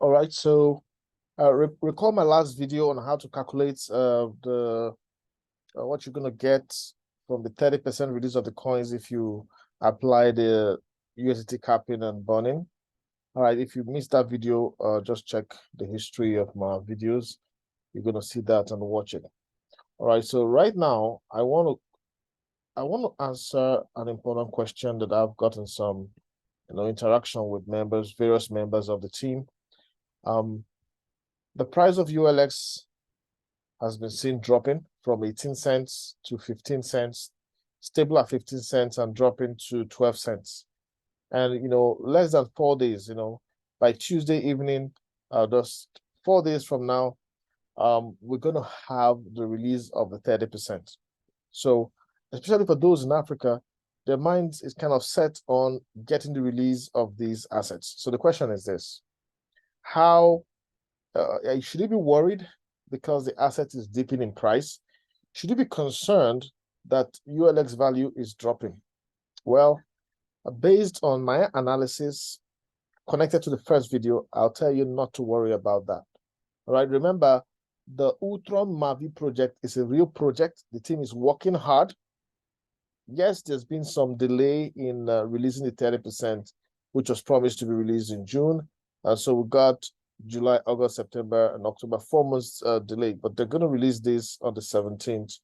All right, so recall my last video on how to calculate the what you're gonna get from the 30% release of the coins if you apply the USDT capping and burning. All right, if you missed that video, just check the history of my videos. You're gonna see that and watch it. All right, so right now I want to answer an important question that I've gotten some interaction with various members of the team. The price of ULX has been seen dropping from 18 cents to 15 cents, stable at 15 cents and dropping to 12 cents. And, less than 4 days, by Tuesday evening, just 4 days from now, we're going to have the release of the 30%. So, especially for those in Africa, their mind is kind of set on getting the release of these assets. So the question is this: how should you be worried because the asset is dipping in price? Should you be concerned that ULX value is dropping? Well, based on my analysis connected to the first video, I'll tell you not to worry about that. All right, remember, the ULTRON Mavi project is a real project. The team is working hard. Yes, there's been some delay in releasing the 30%, which was promised to be released in June. So we got July, August, September, and October, 4 months delay, but they're going to release this on the 17th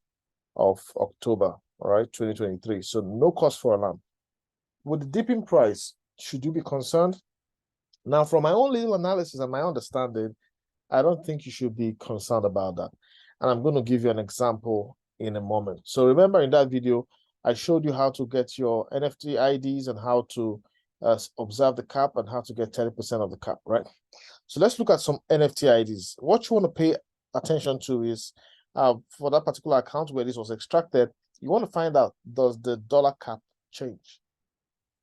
of October, all right, 2023. So no cause for alarm. With the dipping price, should you be concerned? Now, from my own little analysis and my understanding, I don't think you should be concerned about that. And I'm going to give you an example in a moment. So remember, in that video, I showed you how to get your NFT IDs and how to observe the cap and how to get 30% of the cap, right? So let's look at some NFT IDs. What you want to pay attention to is for that particular account where this was extracted, you want to find out, does the dollar cap change?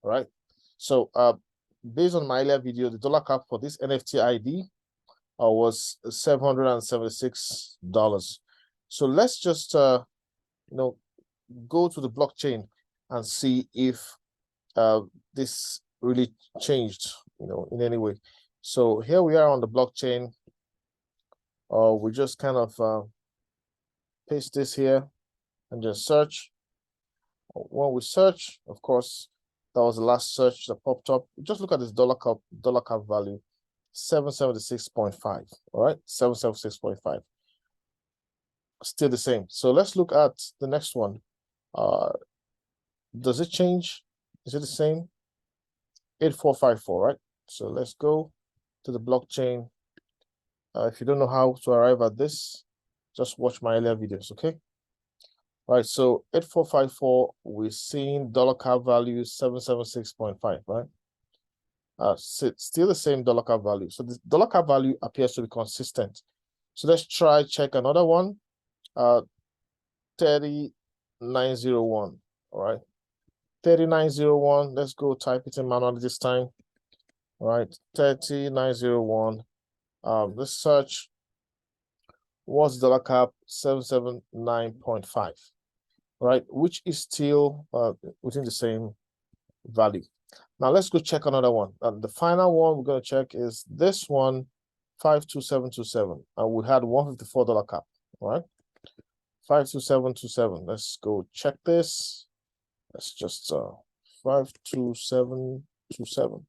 All right. So based on my earlier video, the dollar cap for this NFT ID was $776. So let's just go to the blockchain and see if this really changed in any way. So here we are on the blockchain. We just kind of paste this here and just search. When we search, of course, that was the last search that popped up. Just look at this dollar cap value, 776.5. All right, 776.5. Still the same. So let's look at the next one. Does it change? Is it the same? 8454, right? So let's go to the blockchain. If you don't know how to arrive at this, just watch my earlier videos, okay? All right, so 8454, we're seeing dollar cap value 776.5, right? Still the same dollar cap value. So the dollar cap value appears to be consistent. So let's check another one. 3901. All right, 3901. Let's go type it in manually this time. All right, 3901. Let's search. What's dollar cap? 779.5. Right, which is still within the same value. Now let's go check another one. The final one we're going to check is this one, 52727, and we had $154 cap. All right, 52727. Let's go check this. Let's just 52727.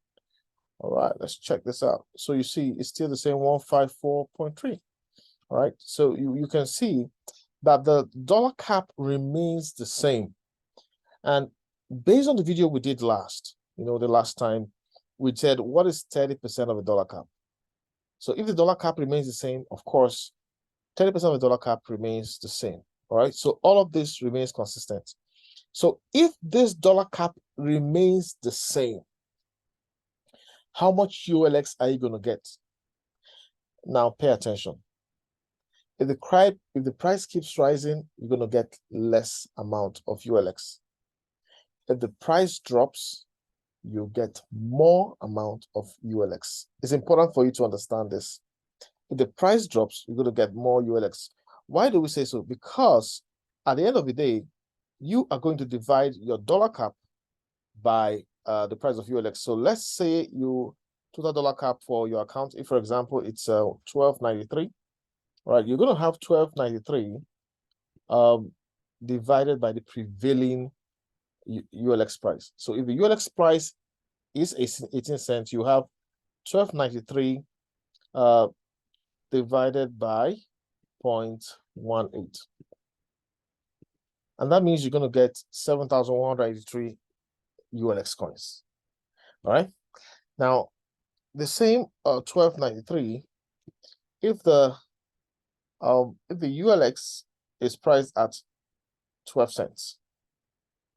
All right, let's check this out. So you see, it's still the same 154.3. All right, so you can see that the dollar cap remains the same. And based on the video we did last, the last time, we said, what is 30% of a dollar cap? So if the dollar cap remains the same, of course, 30% of the dollar cap remains the same. All right, so all of this remains consistent. So if this dollar cap remains the same, how much ULX are you going to get? Now pay attention. If the price keeps rising, you're going to get less amount of ULX. If the price drops, you get more amount of ULX. It's important for you to understand this. If the price drops, you're going to get more ULX. Why do we say so? Because at the end of the day, you are going to divide your dollar cap by the price of ULX. So let's say you total dollar cap for your account. If, for example, it's 12.93, right? You're going to have 12.93 divided by the prevailing ULX price. So if the ULX price is 18 cents, you have 12.93 divided by 0.18. And that means you're going to get 7,183 ULX coins. All right. Now, the same 12.93, if the ULX is priced at 12 cents,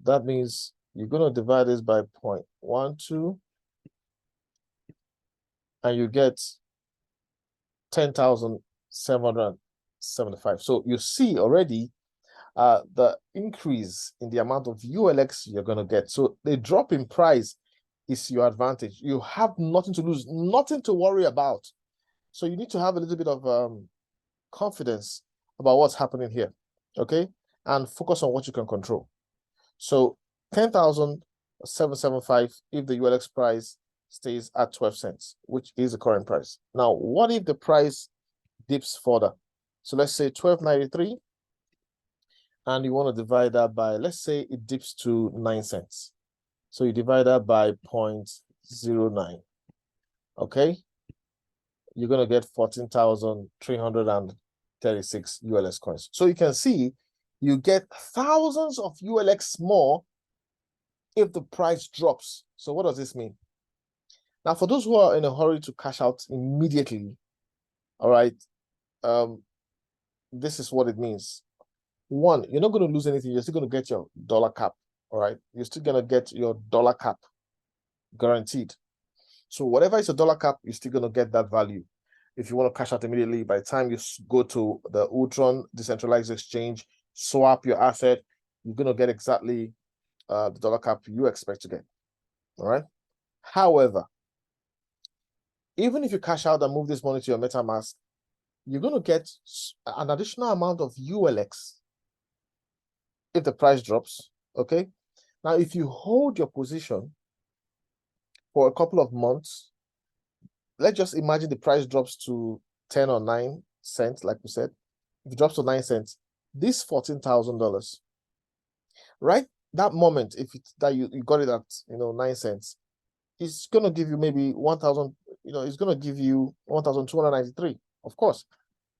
that means you're going to divide this by 0.12, and you get 10,775. So you see already the increase in the amount of ULX you're going to get. So the drop in price is your advantage. You have nothing to lose, nothing to worry about. So you need to have a little bit of confidence about what's happening here, okay? And focus on what you can control. So 10,775 if the ULX price stays at 12 cents, which is the current price. Now, what if the price dips further? So let's say 12.93, and you want to divide that by, let's say it dips to 9 cents. So you divide that by 0.09, okay? You're going to get 14,336 ULX coins. So you can see you get thousands of ULX more if the price drops. So what does this mean? Now, for those who are in a hurry to cash out immediately, all right, this is what it means. One, you're not going to lose anything. You're still going to get your dollar cap, all right? You're still going to get your dollar cap guaranteed. So whatever is a dollar cap, you're still going to get that value. If you want to cash out immediately, by the time you go to the ULTRON decentralized exchange, swap your asset, you're going to get exactly the dollar cap you expect to get, all right? However, even if you cash out and move this money to your MetaMask, you're going to get an additional amount of ULX if the price drops, okay? Now, if you hold your position for a couple of months, let's just imagine the price drops to 10 or 9 cents, like we said. If it drops to 9 cents, this $14,000, right? That moment, if it's that you got it at 9 cents, it's going to give you maybe 1,000, it's going to give you 1,293, of course.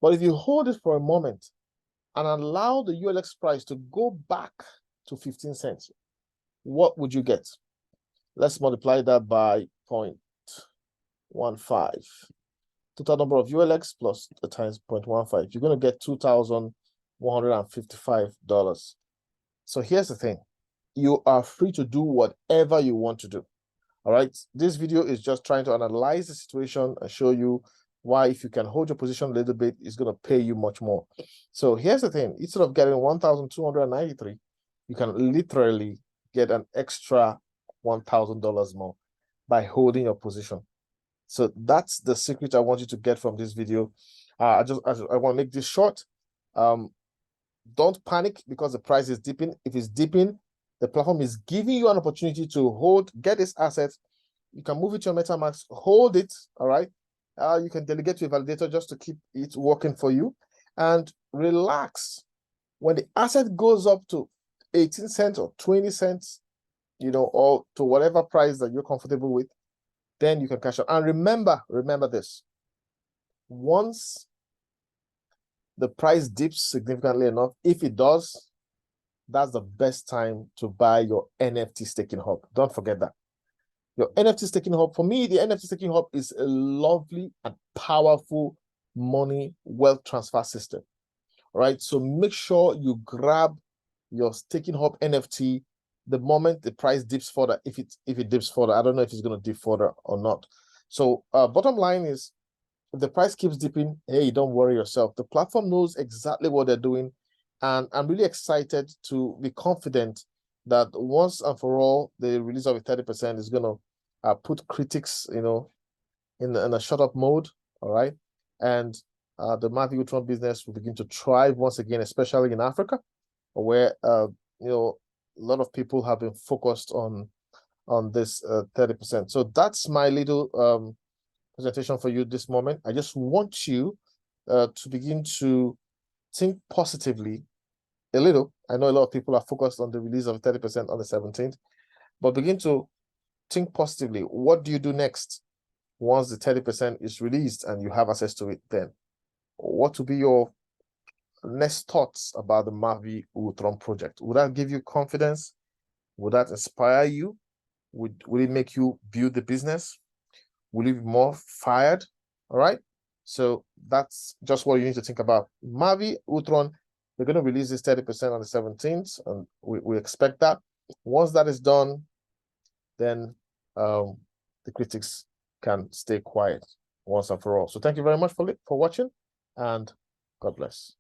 But if you hold it for a moment and allow the ULX price to go back to 15 cents, what would you get? Let's multiply that by 0.15. Total number of ULX plus the times 0.15. You're going to get $2,155. So here's the thing. You are free to do whatever you want to do. All right. This video is just trying to analyze the situation and show you why, if you can hold your position a little bit, it's going to pay you much more. So here's the thing. Instead of getting 1,293, you can literally get an extra $1,000 more by holding your position. So that's the secret I want you to get from this video. I want to make this short. Don't panic because the price is dipping. If it's dipping, the platform is giving you an opportunity to get this asset. You can move it to your MetaMask, hold it, all right? You can delegate to a validator just to keep it working for you and relax. When the asset goes up to 18 cents or 20 cents, or to whatever price that you're comfortable with, then you can cash out. And remember this. Once the price dips significantly enough, if it does, that's the best time to buy your NFT Staking Hub. Don't forget that. Your NFT Staking Hub, for me, the NFT Staking Hub is a lovely and powerful money wealth transfer system. All right, so make sure you grab your Staking Hub NFT the moment the price dips further. If it dips further, I don't know if it's going to dip further or not. So bottom line is, if the price keeps dipping, hey, don't worry yourself. The platform knows exactly what they're doing, and I'm really excited to be confident that once and for all, the release of a 30% is going to put critics, in a shut-up mode, all right? And the Mavi ULTRON business will begin to thrive once again, especially in Africa, where a lot of people have been focused on this 30%. So that's my little presentation for you this moment. I just want you to begin to think positively a little. I know a lot of people are focused on the release of 30% on the 17th, but begin to think positively. What do you do next once the 30% is released and you have access to it then? What will be your next thoughts about the Mavi ULTRON project? Would that give you confidence? Would that inspire you? Would it make you build the business? Will you be more fired? All right. So that's just what you need to think about. Mavi ULTRON, they're going to release this 30% on the 17th, and we expect that. Once that is done, then the critics can stay quiet once and for all. So thank you very much for watching, and God bless.